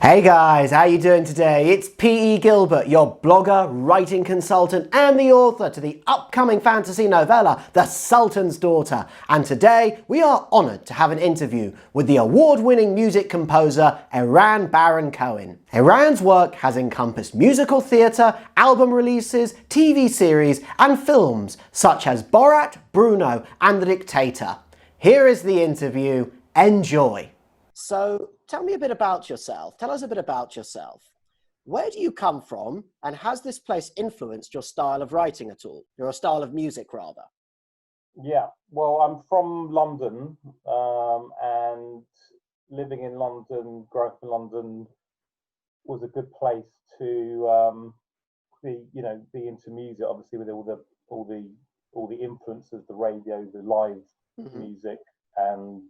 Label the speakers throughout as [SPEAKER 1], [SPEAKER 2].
[SPEAKER 1] Hey guys, how you doing today? It's P.E. Gilbert, your blogger, writing consultant and the author to the upcoming fantasy novella, The Sultan's Daughter. And today we are honoured to have an interview with the award-winning music composer Erran Baron Cohen. Erran's work has encompassed musical theatre, album releases, TV series and films such as Borat, Bruno and The Dictator. Here is the interview. Enjoy. So, tell me a bit about yourself. Tell us a bit about yourself. Where do you come from, and has this place influenced your style of writing at all? Your style of music, rather?
[SPEAKER 2] Yeah, well, I'm from London, and living in London, growing up in London, was a good place to be into music. Obviously, with all the influences, the radio, the live music, and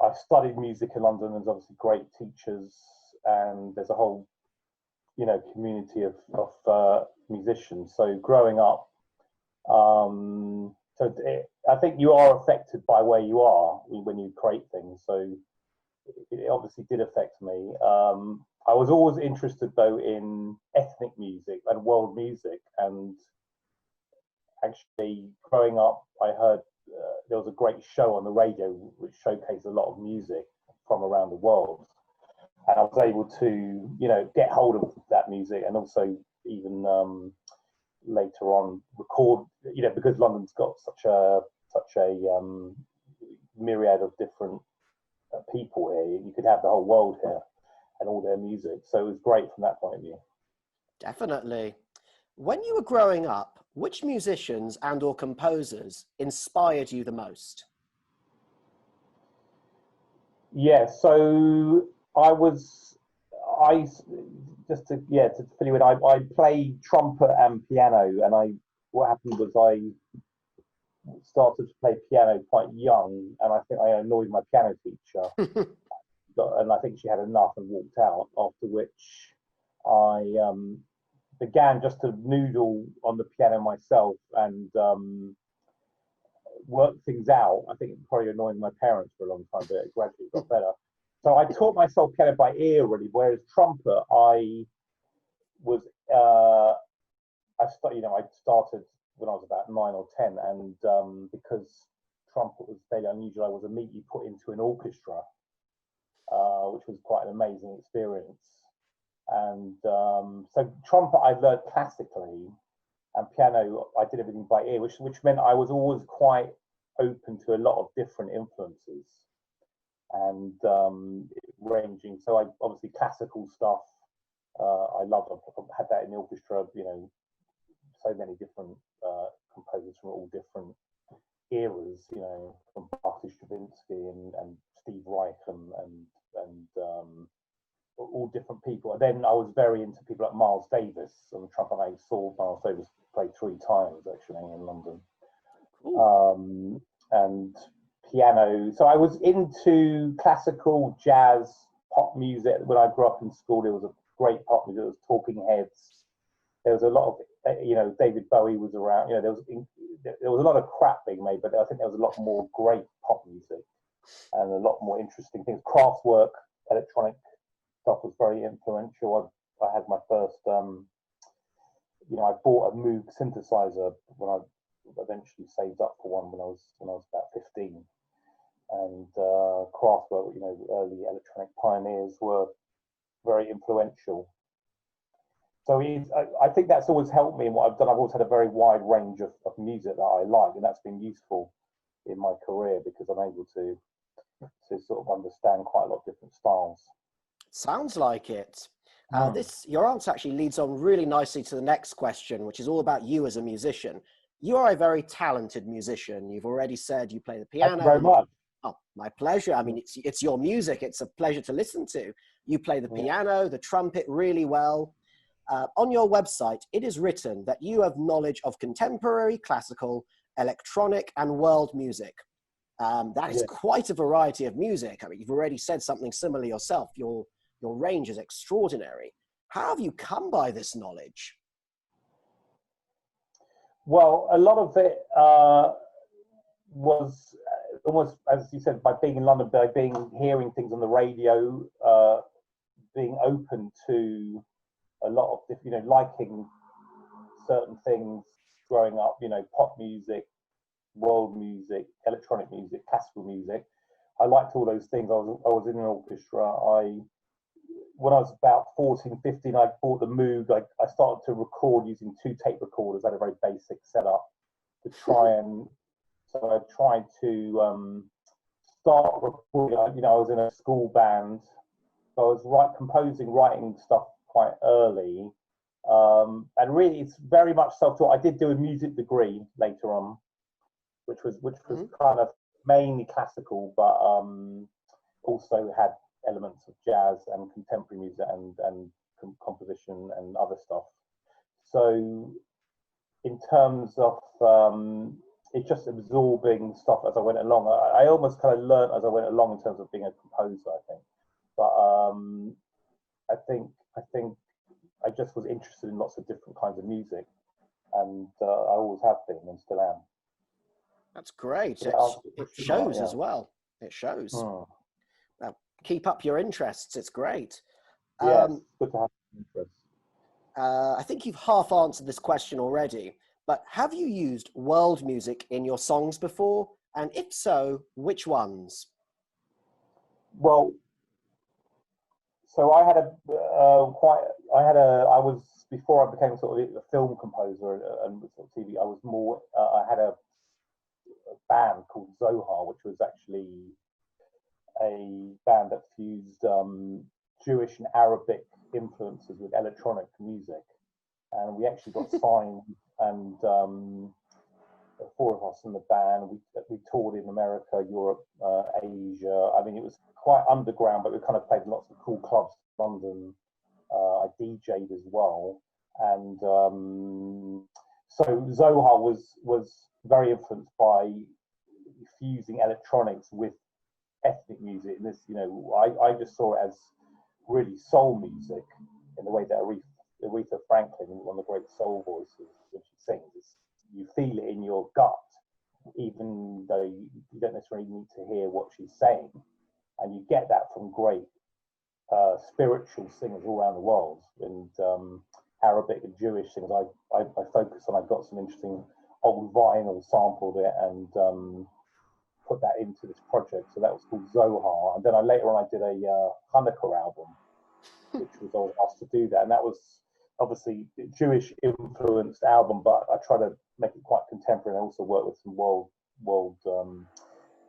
[SPEAKER 2] I studied music in London. There's obviously great teachers, and there's a whole, community of musicians. So growing up, I think you are affected by where you are when you create things. So it obviously did affect me. I was always interested though in ethnic music and world music, and actually growing up, I heard there was a great show on the radio which showcased a lot of music from around the world, and I was able to get hold of that music, and also even later on record, because London's got such a myriad of different people here. You could have the whole world here and all their music, so it was great from that point of view.
[SPEAKER 1] Definitely. When you were growing up, which musicians and or composers inspired you the most?
[SPEAKER 2] Yeah, so I just to fill you in, I play trumpet and piano, and what happened was I started to play piano quite young, and I think I annoyed my piano teacher, and I think she had enough and walked out. After which I began just to noodle on the piano myself and work things out. I think probably annoying my parents for a long time, but it gradually got better. So I taught myself piano by ear really, whereas trumpet, I started when I was about 9 or 10, and because trumpet was fairly unusual, I was immediately put into an orchestra, which was quite an amazing experience. And so trumpet I learned classically, and piano I did everything by ear, which meant I was always quite open to a lot of different influences, and ranging. So I obviously classical stuff I love. I've had that in the orchestra, so many different composers from all different eras, from Bach to Stravinsky and Steve Reich and all different people. And then I was very into people like Miles Davis on the trumpet. I saw Miles Davis play 3 times actually in London. And piano. So I was into classical, jazz, pop music. When I grew up in school, there was a great pop music. There was Talking Heads. There was a lot of, David Bowie was around. There was a lot of crap being made, but I think there was a lot more great pop music and a lot more interesting things. Kraftwerk, electronic stuff was very influential. I had my first, I bought a Moog synthesizer when I eventually saved up for one when I was about 15. And Kraftwerk, early electronic pioneers, were very influential. So I think that's always helped me in what I've done. I've always had a very wide range of music that I like, and that's been useful in my career because I'm able to sort of understand quite a lot of different styles.
[SPEAKER 1] Sounds like it. Your answer actually leads on really nicely to the next question, which is all about you as a musician. You are a very talented musician. You've already said you play the piano.
[SPEAKER 2] Thank you very much.
[SPEAKER 1] Oh, my pleasure. I mean, it's your music. It's a pleasure to listen to. You play the piano, the trumpet really well. On your website, it is written that you have knowledge of contemporary, classical, electronic, and world music. That is quite a variety of music. I mean, you've already said something similar yourself. Your range is extraordinary. How have you come by this knowledge?
[SPEAKER 2] Well, a lot of it was almost, as you said, by being in London, by hearing things on the radio, being open to a lot of different, liking certain things growing up, pop music, world music, electronic music, classical music. I liked all those things. I was in an orchestra. When I was about 14, 15, I bought the Moog. I started to record using 2 tape recorders. I had a very basic setup to try and, so I tried to start recording. I was in a school band. So I was composing, writing stuff quite early. And really, it's very much self-taught. I did do a music degree later on, which was kind of mainly classical, but also had elements of jazz and contemporary music and composition and other stuff. So in terms of it's just absorbing stuff as I went along. I almost kind of learned as I went along in terms of being a composer, I think. But I think I just was interested in lots of different kinds of music, and I always have been and still am.
[SPEAKER 1] That's great. It shows as well. It shows. Now, keep up your interests. It's great.
[SPEAKER 2] Yes, good to have interest.
[SPEAKER 1] I think you've half answered this question already, but have you used world music in your songs before? And if so, which ones?
[SPEAKER 2] Well, so I was, before I became sort of a film composer and sort of TV, I was more, I had a band called Zohar, which was actually a band that fused Jewish and Arabic influences with electronic music. And we actually got signed, and 4 of us in the band, we toured in America, Europe, Asia. I mean, it was quite underground, but we kind of played lots of cool clubs in London. I DJ'd as well. And so Zohar was very influenced by fusing electronics with ethnic music. And this, I just saw it as really soul music in the way that Aretha Franklin, one of the great soul voices, when she sings, you feel it in your gut, even though you don't necessarily need to hear what she's saying. And you get that from great spiritual singers all around the world, and Arabic and Jewish singers. I focused on. I got some interesting old vinyl, sampled it, and put that into this project. So that was called Zohar. And then later on I did a Hanukkah album, which was, I was asked to do that, and that was obviously a Jewish influenced album, but I try to make it quite contemporary. And I also work with some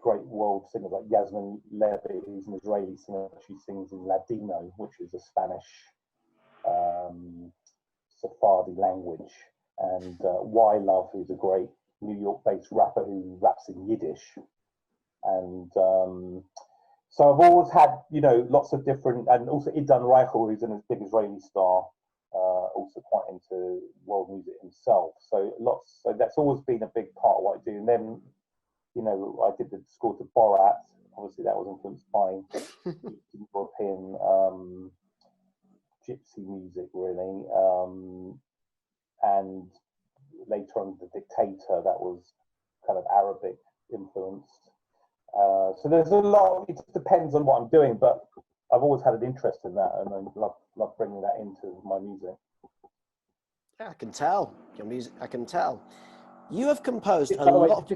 [SPEAKER 2] great world singers like Yasmin Levy, who's an Israeli singer. She sings in Ladino, which is a Spanish Sephardi language, and Y Love, who's a great New York-based rapper who raps in Yiddish. And so I've always had, lots of different, and also Idan Reichel, who's a big Israeli star, also quite into world music himself. So that's always been a big part of what I do. And then, I did the score to Borat. Obviously, that was influenced by European gypsy music, really. And later on, The Dictator, that was kind of Arabic influenced. So there's a lot. It depends on what I'm doing, but I've always had an interest in that, and I love bringing that into my music.
[SPEAKER 1] Yeah, I can tell your music. I can tell you have composed a lot.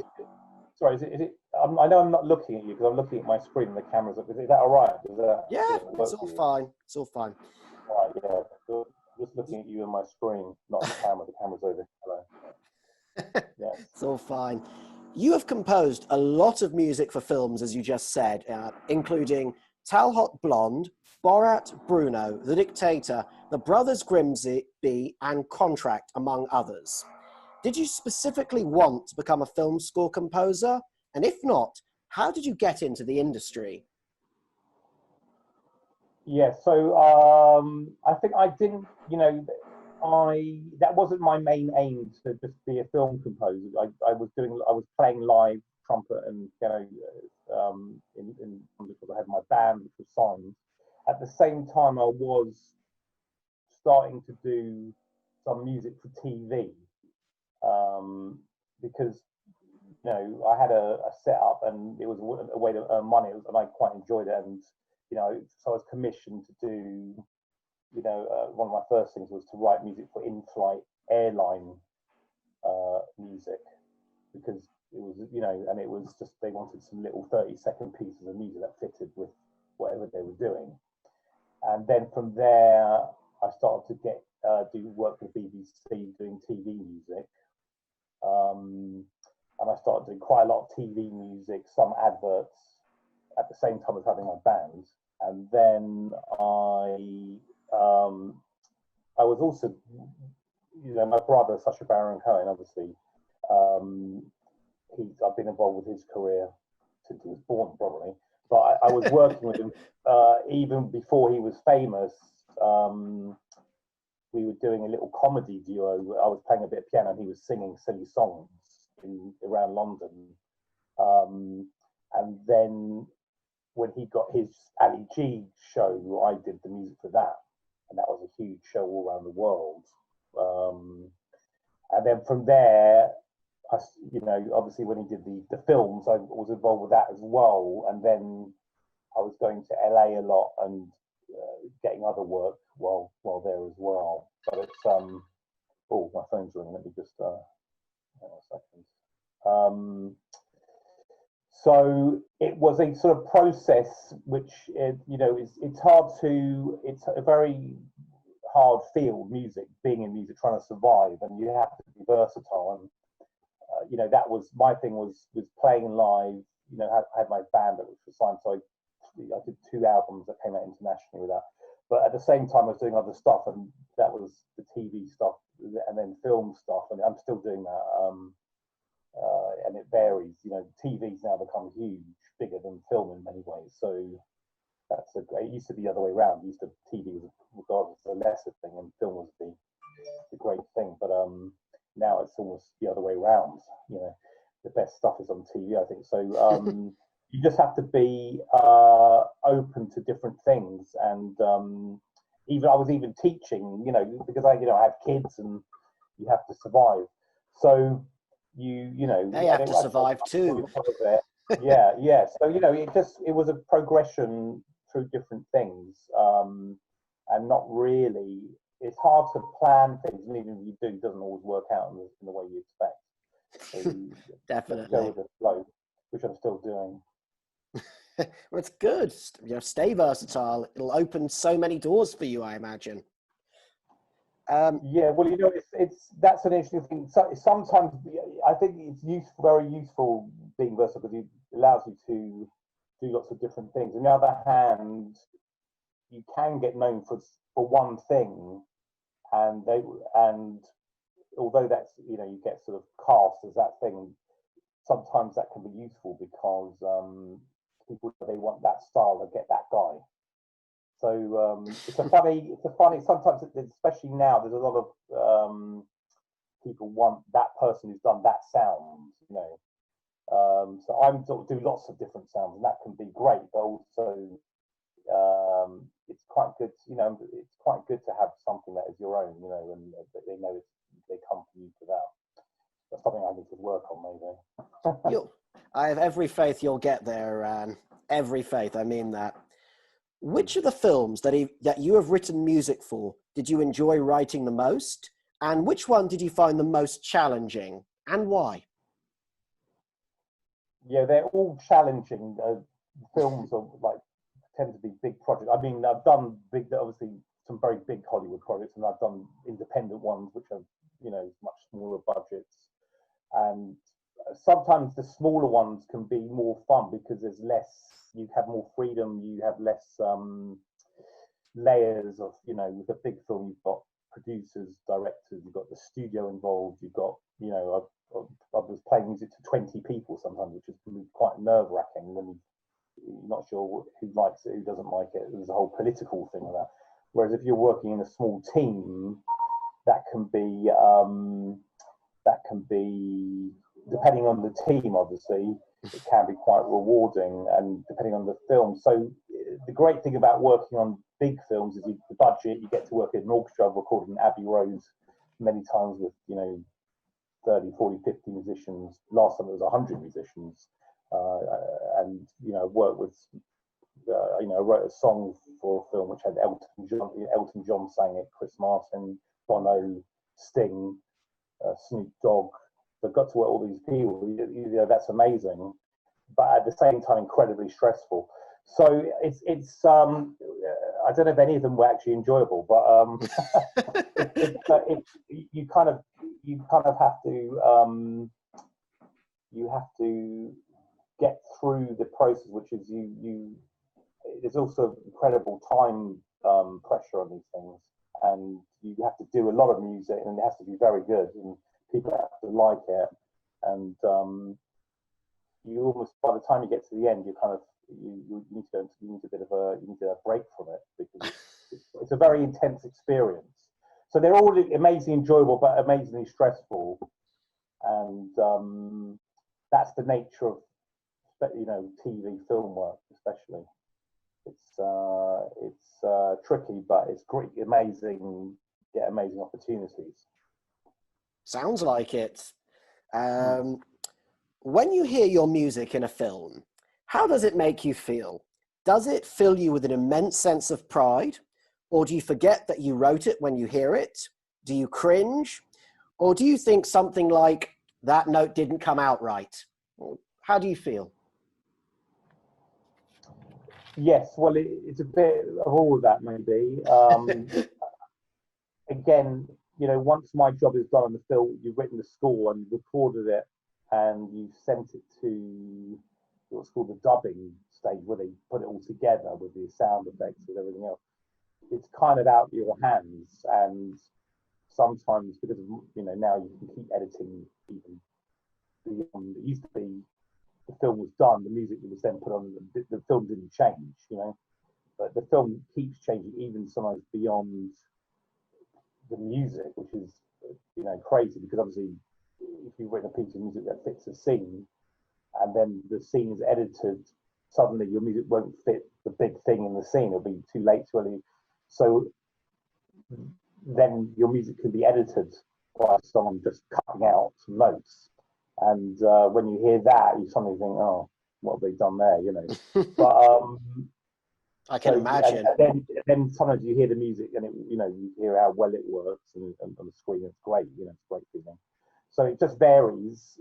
[SPEAKER 2] Sorry, is it? I know I'm not looking at you because I'm looking at my screen and the camera's up. Is that all right?
[SPEAKER 1] Yeah, it's all fine. It's all fine.
[SPEAKER 2] All right, yeah. Good. Just looking at you and my screen, not the camera. The camera's over. Hello. Yes.
[SPEAKER 1] It's all fine. You have composed a lot of music for films, as you just said, including Talhot Blonde, Borat, Bruno, The Dictator, The Brothers Grimsby, and Contract, among others. Did you specifically want to become a film score composer? And if not, how did you get into the industry?
[SPEAKER 2] Yeah, so I think I didn't, that wasn't my main aim to just be a film composer. I was playing live trumpet and piano because I had my band, which was signed. At the same time, I was starting to do some music for TV because I had a setup, and it was a way to earn money, and I quite enjoyed it. And so I was commissioned to do, one of my first things was to write music for in-flight airline music, because it was, and it was just, they wanted some little 30-second pieces of music that fitted with whatever they were doing. And then from there, I started to do work for the BBC doing TV music. And I started doing quite a lot of TV music, some adverts, at the same time as having my band. And then I was also, my brother, Sacha Baron Cohen, obviously, I've been involved with his career since he was born, probably. But I was working with him even before he was famous. We were doing a little comedy duo. I was playing a bit of piano and he was singing silly songs around London. And then when he got his Ali G show, I did the music for that. And that was a huge show all around the world. And then from there, obviously when he did the films, I was involved with that as well. And then I was going to LA a lot and getting other work while there as well. But it's oh, my phone's ringing. Let me just hang on a second. So it was a sort of process which it's hard to, it's a very hard field, music, being in music, trying to survive, and you have to be versatile. And that was my thing, was playing live. I had my band that was signed, so I did 2 albums that came out internationally with that. But at the same time, I was doing other stuff, and that was the TV stuff, and then film stuff, and I'm still doing that. And it varies. TV's now become huge, bigger than film in many ways. So that's it used to be the other way around. TV was regarded as a lesser thing, and film was the great thing. But now it's almost the other way around. The best stuff is on TV, I think. So you just have to be open to different things. And I was even teaching, because I have kids and you have to survive. So
[SPEAKER 1] they have to survive too.
[SPEAKER 2] Yeah. So it was a progression through different things, and not really. It's hard to plan things, and even if you do, it doesn't always work out in the way you expect. So you
[SPEAKER 1] Definitely
[SPEAKER 2] go with the flow, which I'm still doing.
[SPEAKER 1] Well, it's good. Stay versatile. It'll open so many doors for you, I imagine.
[SPEAKER 2] Yeah, well, that's an interesting thing. So, sometimes I think it's very useful being versatile, because it allows you to do lots of different things. On the other hand, you can get known for one thing, and although that's you get sort of cast as that thing, sometimes that can be useful, because people, they want that style, they get that guy. So it's a funny. Sometimes, especially now, there's a lot of people want that person who's done that sound. So I'm sort of do lots of different sounds, and that can be great. But also, it's quite good. It's quite good to have something that is your own. And they know they come from you for that. That's something I need to work on, maybe.
[SPEAKER 1] I have every faith you'll get there, Erran. Every faith. I mean that. Which of the films that you have written music for did you enjoy writing the most? And which one did you find the most challenging, and why?
[SPEAKER 2] Yeah, they're all challenging. Films tend to be big projects. I mean, I've done obviously some very big Hollywood projects, and I've done independent ones which are much smaller budgets. And sometimes the smaller ones can be more fun, because there's less. You have more freedom. You have less layers of, with a big film, you've got producers, directors, you've got the studio involved, you've got, I was playing music to 20 people sometimes, which is quite nerve-wracking when you're not sure who likes it, who doesn't like it. There's a whole political thing of that. Whereas if you're working in a small team, that can be depending on the team, obviously, it can be quite rewarding, and depending on the film. So the great thing about working on big films is the budget. You get to work in an orchestra. I've recorded in Abbey Road many times with 30, 40, 50 musicians. Last time it was 100 musicians, and worked with I wrote a song for a film which had Elton John sang it, Chris Martin, Bono, Sting, Snoop Dogg. So I got to work all these people. That's amazing, but at the same time incredibly stressful. So it's I don't know if any of them were actually enjoyable, but you kind of have to get through the process, which is there's also incredible time pressure on these things, and you have to do a lot of music, and it has to be very good, and people have to like it, and you almost, by the time you get to the end, you kind of you need a break from it, because it's a very intense experience. So they're all amazingly enjoyable, but amazingly stressful, and that's the nature of TV film work, especially. It's tricky, but it's great, amazing, get amazing opportunities.
[SPEAKER 1] Sounds like it. When you hear your music in a film, how does it make you feel? Does it fill you with an immense sense of pride? Or do you forget that you wrote it when you hear it? Do you cringe? Or do you think something like, that note didn't come out right? How do you feel?
[SPEAKER 2] Yes, well, it's a bit of all of that, maybe. Again, once my job is done on the film, you've written the score and recorded it, and you sent it to what's called the dubbing stage, where they put it all together with the sound effects and everything else. It's kind of out of your hands, and sometimes, because of, now you can keep editing even beyond. It used to be the film was done, the music that was then put on, the film didn't change, but the film keeps changing, even sometimes beyond the music, which is crazy, because obviously if you've written a piece of music that fits a scene, and then the scene is edited, suddenly your music won't fit the big thing in the scene. It'll be too late to really. So then your music can be edited by someone just cutting out some notes, and when you hear that, you suddenly think, "Oh, what have they done there?" But
[SPEAKER 1] I can imagine.
[SPEAKER 2] And then sometimes you hear the music, and you hear how well it works, and on the screen, it's great. It's a great feeling. So it just varies.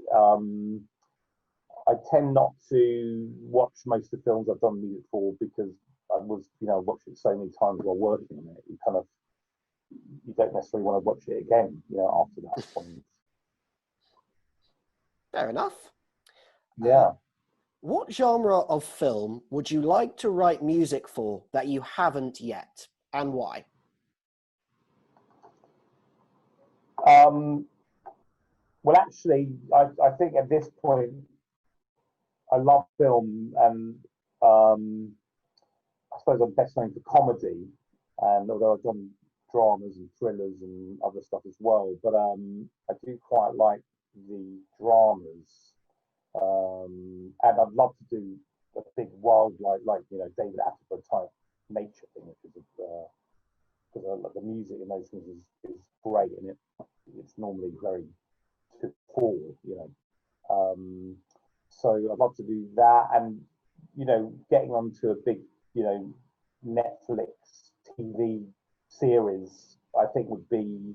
[SPEAKER 2] I tend not to watch most of the films I've done music for, because I watched it so many times while working on it. You don't necessarily want to watch it again, after that point.
[SPEAKER 1] Fair enough.
[SPEAKER 2] Yeah.
[SPEAKER 1] What genre of film would you like to write music for that you haven't yet, and why?
[SPEAKER 2] Well, actually, I think at this point, I love film, and I suppose I'm best known for comedy. And although I've done dramas and thrillers and other stuff as well, but I do quite like the dramas. And I'd love to do a big wildlife, like David Attenborough type nature thing, because the music in those things is great, and it's normally very to full, so I'd love to do that, and getting onto a big Netflix TV series, I think would be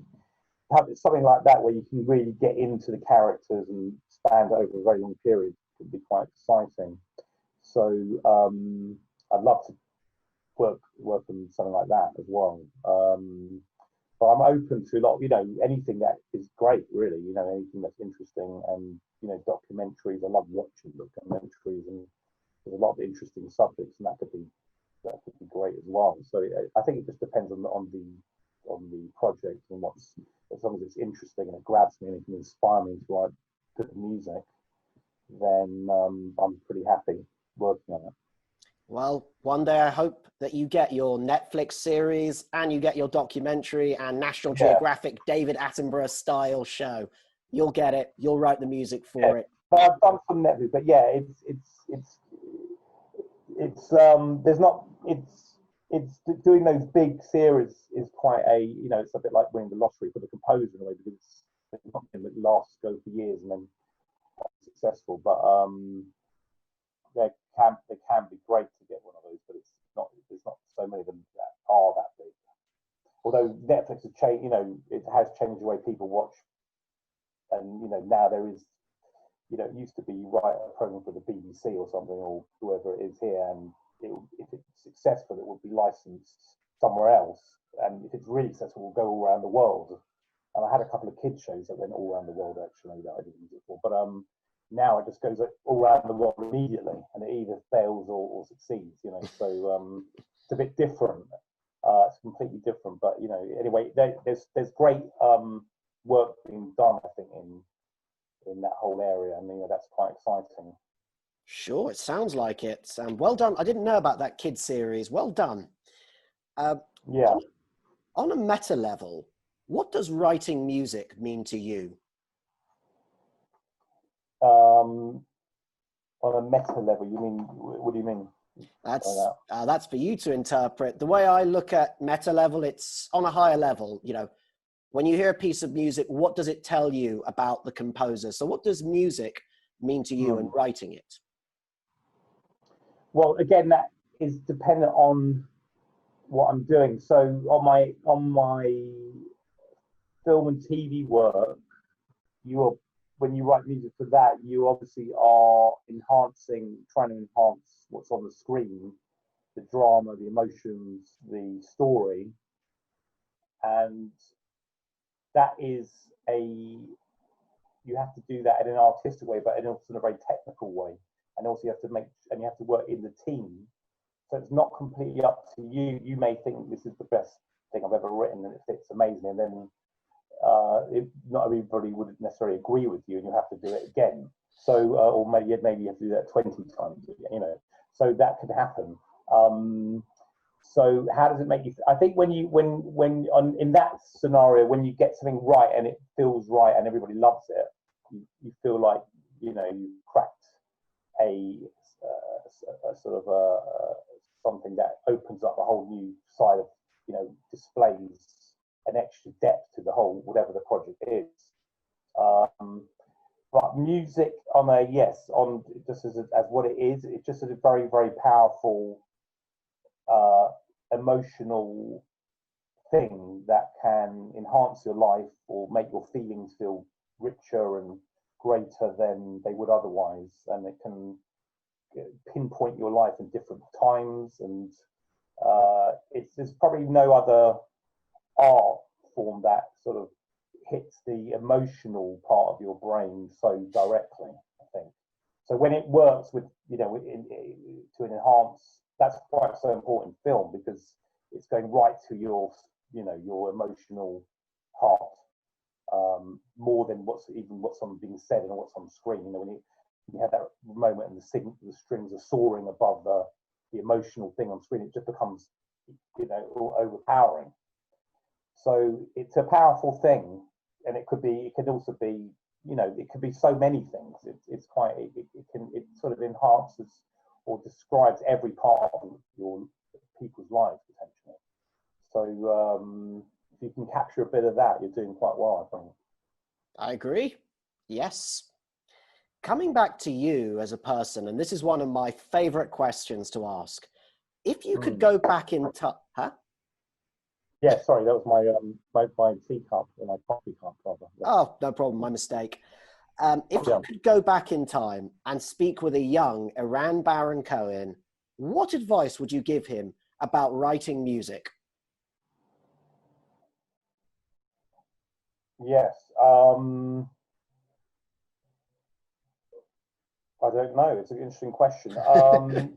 [SPEAKER 2] something like that, where you can really get into the characters and span over a very long period. Could be quite exciting. So I'd love to work on something like that as well. But I'm open to a lot, anything that is great, really, anything that's interesting, and documentaries. I love watching documentaries, and there's a lot of interesting subjects, and that could be great as well. So I think it just depends on the project, and as long as it's interesting and it grabs me and it can inspire me to write good music, then I'm pretty happy working on it.
[SPEAKER 1] Well, one day I hope that you get your Netflix series, and you get your documentary and National Geographic David Attenborough style show. You'll get it. You'll write the music for it.
[SPEAKER 2] But I've done some Netflix, but yeah, it's doing those big series is quite it's a bit like winning the lottery for the composer in a way, because it's not going to go for years and then successful, but they're they can be great to get one of those, but there's not so many of them that are that big. Although Netflix has changed, it has changed the way people watch, and now there is, it used to be you write a program for the BBC or something, or whoever it is here, and if it's successful, it would be licensed somewhere else, and if it's really successful, it will go all around the world. And I had a couple of kids shows that went all around the world actually that I didn't use it for, but now it just goes all around the world immediately, and it either fails or succeeds. So it's a bit different. It's completely different, but anyway, there's great work being done, I think, in that whole area, and that's quite exciting.
[SPEAKER 1] Sure, it sounds like it. Well done. I didn't know about that kids series. Well done.
[SPEAKER 2] Yeah.
[SPEAKER 1] On a meta level, what does writing music mean to you?
[SPEAKER 2] On a meta level, you mean? What do you mean?
[SPEAKER 1] That's for you to interpret. The way I look at meta level, it's on a higher level. When you hear a piece of music, what does it tell you about the composer? So what does music mean to you in writing it?
[SPEAKER 2] Well, again, that is dependent on what I'm doing. So on my film and TV work, when you write music for that, you obviously are trying to enhance what's on the screen, the drama, the emotions, the story, and that is you have to do that in an artistic way, but also in a very technical way, and also you have to work in the team. So it's not completely up to you. You may think this is the best thing I've ever written and it fits amazing, and then not everybody would necessarily agree with you, and you have to do it again. So, or maybe you have to do that 20 times. So that could happen. So how does it make you? I think in that scenario, when you get something right and it feels right and everybody loves it, you feel like you've cracked a sort of something that opens up a whole new side of displays an extra depth to the whole whatever the project is. But music on just as what it is, it's just a very, very powerful emotional thing that can enhance your life or make your feelings feel richer and greater than they would otherwise, and it can pinpoint your life in different times, and there's probably no other art form that sort of hits the emotional part of your brain so directly, I think. So when it works with to enhance, that's why it's so important in film, because it's going right to your emotional heart, more than what's on being said and what's on screen. When you have that moment and the strings are soaring above the emotional thing on screen, it just becomes overpowering. So it's a powerful thing, and it could also be it could be so many things. It sort of enhances or describes every part of your people's lives potentially. So if you can capture a bit of that, you're doing quite well, I think.
[SPEAKER 1] I agree. Yes. Coming back to you as a person, and this is one of my favorite questions to ask. If you could go back in time, huh?
[SPEAKER 2] Yeah, sorry, that was my teacup or my coffee cup, rather.
[SPEAKER 1] Oh, no problem, my mistake. If you could go back in time and speak with a young Erran Baron Cohen, what advice would you give him about writing music?
[SPEAKER 2] Yes. I don't know. It's an interesting question. I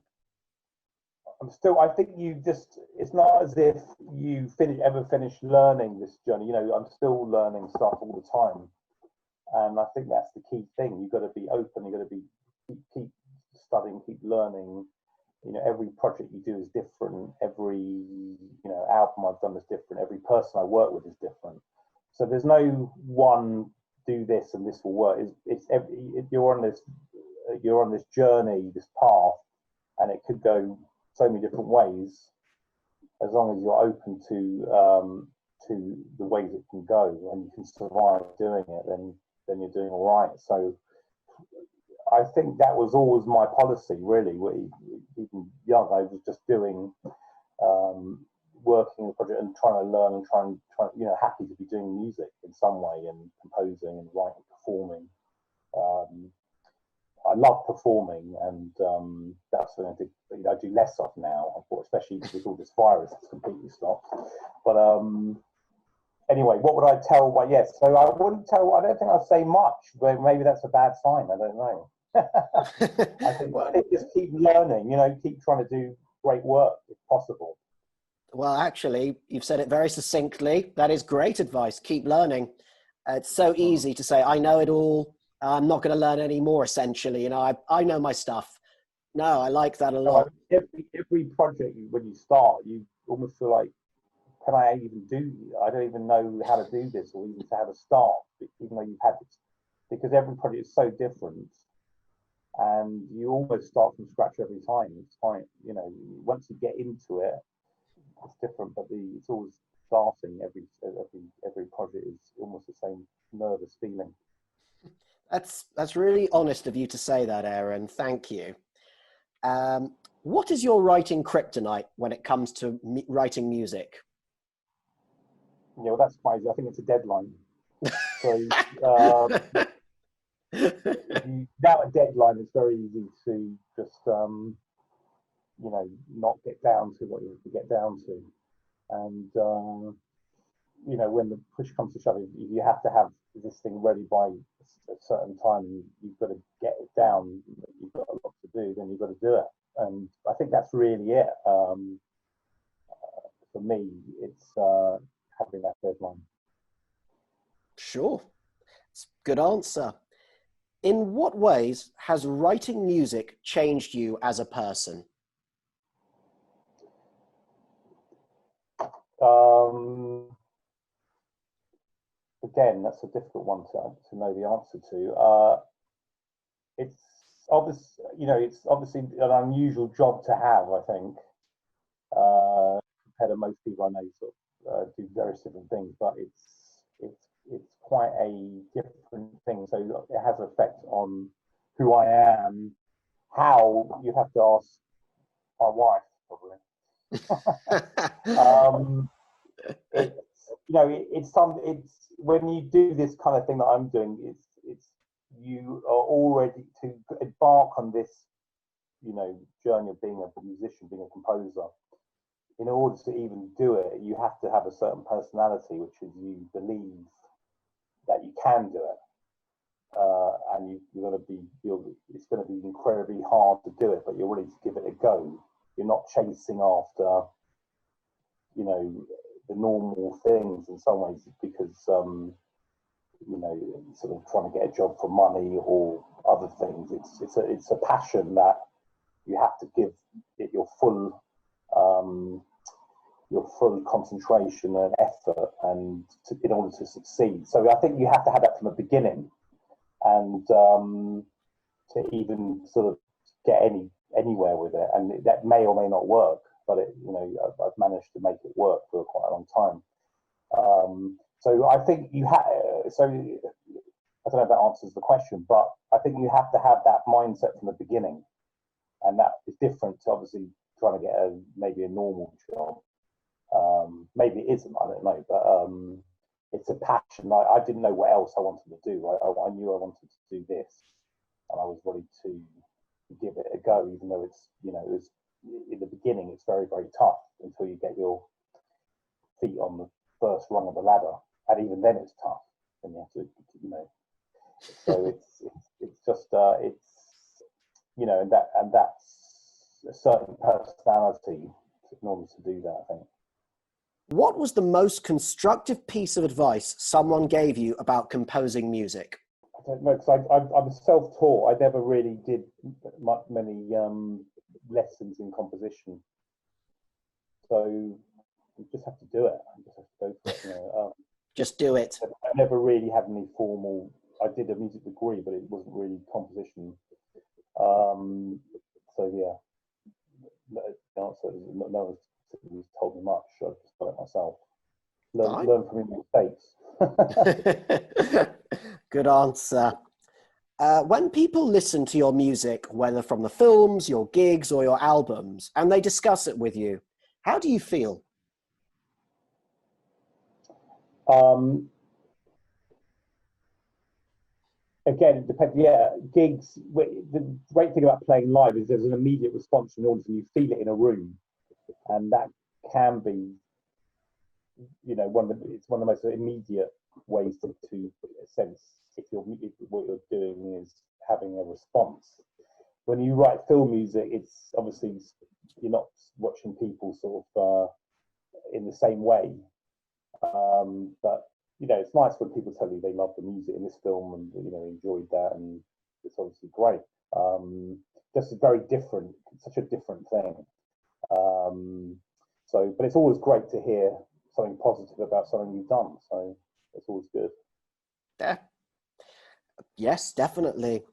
[SPEAKER 2] think it's not as if you ever finished learning this journey. I'm still learning stuff all the time. And I think that's the key thing. You've got to be open. You've got to keep studying, keep learning. Every project you do is different. Every album I've done is different. Every person I work with is different. So there's no one do this and this will work. You're on this journey, this path, and it could go so many different ways. As long as you're open to the ways it can go and you can survive doing it, then you're doing all right. So I think that was always my policy, really. Even young, I was just doing, working the project and trying to learn and trying, happy to be doing music in some way and composing and writing, performing. I love performing, and that's something I do less of now, especially with all this virus. It's completely stopped. But anyway, what would I tell? Well, yes, so I wouldn't tell. I don't think I'd say much, but maybe that's a bad sign. I don't know. I think just keep learning. Keep trying to do great work if possible.
[SPEAKER 1] Well, actually, you've said it very succinctly. That is great advice. Keep learning. It's so easy to say, I know it all. I'm not going to learn any more, essentially. I know my stuff. No, I like that a lot.
[SPEAKER 2] Every project, when you start, you almost feel like, can I even do? I don't even know how to do this, or even how to start, even though you've had it. Because every project is so different, and you almost start from scratch every time. It's quite, once you get into it, it's different. But it's always starting. Every project is almost the same nervous feeling.
[SPEAKER 1] That's really honest of you to say that, Erran. Thank you. What is your writing kryptonite when it comes to writing music?
[SPEAKER 2] Yeah, well, that's crazy. I think it's a deadline. So without a deadline, it's very easy to just not get down to what you have to get down to. And when the push comes to shove, you have to have this thing ready by a certain time. You've got to get it down. You've got a lot to do, then you've got to do it. And I think that's really it. For me, it's having that deadline.
[SPEAKER 1] Sure. It's a good answer. In what ways has writing music changed you as a person?
[SPEAKER 2] Again, that's a difficult one to know the answer to. It's obvious, it's obviously an unusual job to have, I think, compared to most people I know sort of do various different things, but it's quite a different thing. So it has an effect on who I am. How, you have to ask my wife, probably. It's when you do this kind of thing that I'm doing, it's you are all ready to embark on this, journey of being a musician, being a composer. In order to even do it, you have to have a certain personality, which is you believe that you can do it, and you're going to be. It's going to be incredibly hard to do it, but you're ready to give it a go. You're not chasing after, the normal things in some ways, because sort of trying to get a job for money or other things. It's a passion that you have to give it your full concentration and effort, and in order to succeed. So I think you have to have that from the beginning, and to even sort of get anywhere with it. And that may or may not work, but I've managed to make it work for quite a long time. So I think you have. So I don't know if that answers the question, but I think you have to have that mindset from the beginning, and that is different to obviously trying to get maybe a normal job. Maybe it isn't. I don't know, but it's a passion. I didn't know what else I wanted to do. I knew I wanted to do this, and I was ready to give it a go, even though it's it was in the beginning. It's very, very tough until you get your feet on the first rung of the ladder, and even then it's tough. And you have to, So it's just and that's a certain personality in order to do that, I think.
[SPEAKER 1] What was the most constructive piece of advice someone gave you about composing music?
[SPEAKER 2] I don't know, because I'm self-taught. I never really did many lessons in composition. So you just have to do it. You just have to go for it.
[SPEAKER 1] Just do it.
[SPEAKER 2] I never really had any formal. I did a music degree, but it wasn't really composition. So yeah, the answer is no one's told me much. I've just got it myself. Learn from your mistakes.
[SPEAKER 1] Good answer. When people listen to your music, whether from the films, your gigs, or your albums, and they discuss it with you, how do you feel?
[SPEAKER 2] Again, it depends. Yeah, gigs. The great thing about playing live is there's an immediate response from the audience, and you feel it in a room, and that can be, it's one of the most immediate ways to sense if what you're doing is having a response. When you write film music, it's obviously you're not watching people sort of in the same way, but it's nice when people tell you they love the music in this film and enjoyed that, and it's obviously great. Just very different, such a different thing. But it's always great to hear something positive about something you've done. So it's always good.
[SPEAKER 1] Yeah. Yes, definitely.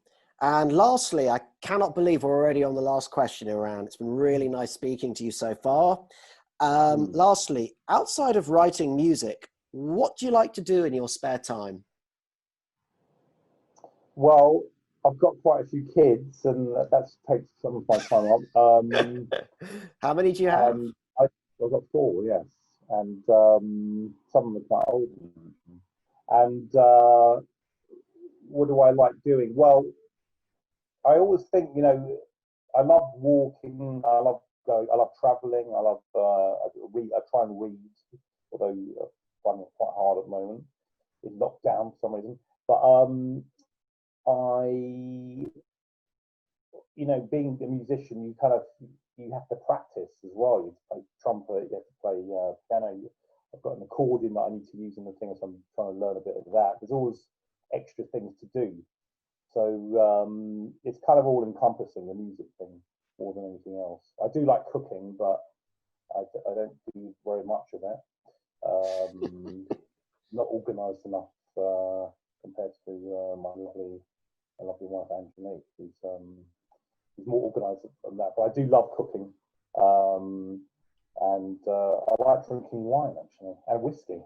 [SPEAKER 1] And lastly, I cannot believe we're already on the last question, Erran. It's been really nice speaking to you so far. Lastly, outside of writing music, what do you like to do in your spare time?
[SPEAKER 2] Well, I've got quite a few kids, and that takes some of my time up.
[SPEAKER 1] How many do you have?
[SPEAKER 2] I've got 4, yes, and some of them are quite old. And what do I like doing? Well, I always think, I love walking. I love traveling. I love read. I try and read, although I find it quite hard at the moment in lockdown for some reason. But being a musician, you have to practice as well. You have to play trumpet. You have to play piano. I've got an accordion that I need to use in the thing, so I'm trying to learn a bit of that. There's always extra things to do. So it's kind of all encompassing, the music thing, more than anything else. I do like cooking, but I don't do very much of that. Not organised enough compared to my lovely wife Angelique, who's more organised than that. But I do love cooking, and I like drinking wine actually, and whiskey.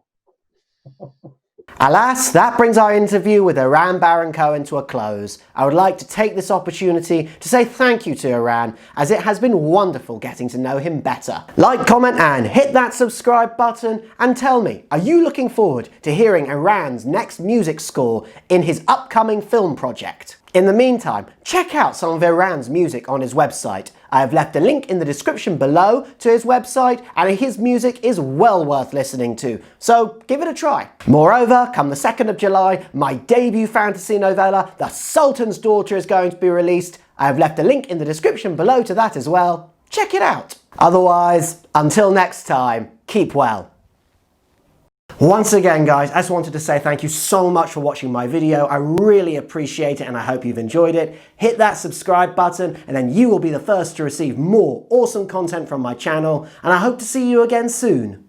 [SPEAKER 1] Alas, that brings our interview with Erran Baron Cohen to a close. I would like to take this opportunity to say thank you to Erran, as it has been wonderful getting to know him better. Like, comment and hit that subscribe button, and tell me, are you looking forward to hearing Erran's next music score in his upcoming film project? In the meantime, check out some of Erran's music on his website. I have left a link in the description below to his website, and his music is well worth listening to, so give it a try. Moreover, come the 2nd of July, my debut fantasy novella, The Sultan's Daughter, is going to be released. I have left a link in the description below to that as well. Check it out. Otherwise, until next time, keep well. Once again, guys, I just wanted to say thank you so much for watching my video. I really appreciate it, and I hope you've enjoyed it. Hit that subscribe button, and then you will be the first to receive more awesome content from my channel, and I hope to see you again soon.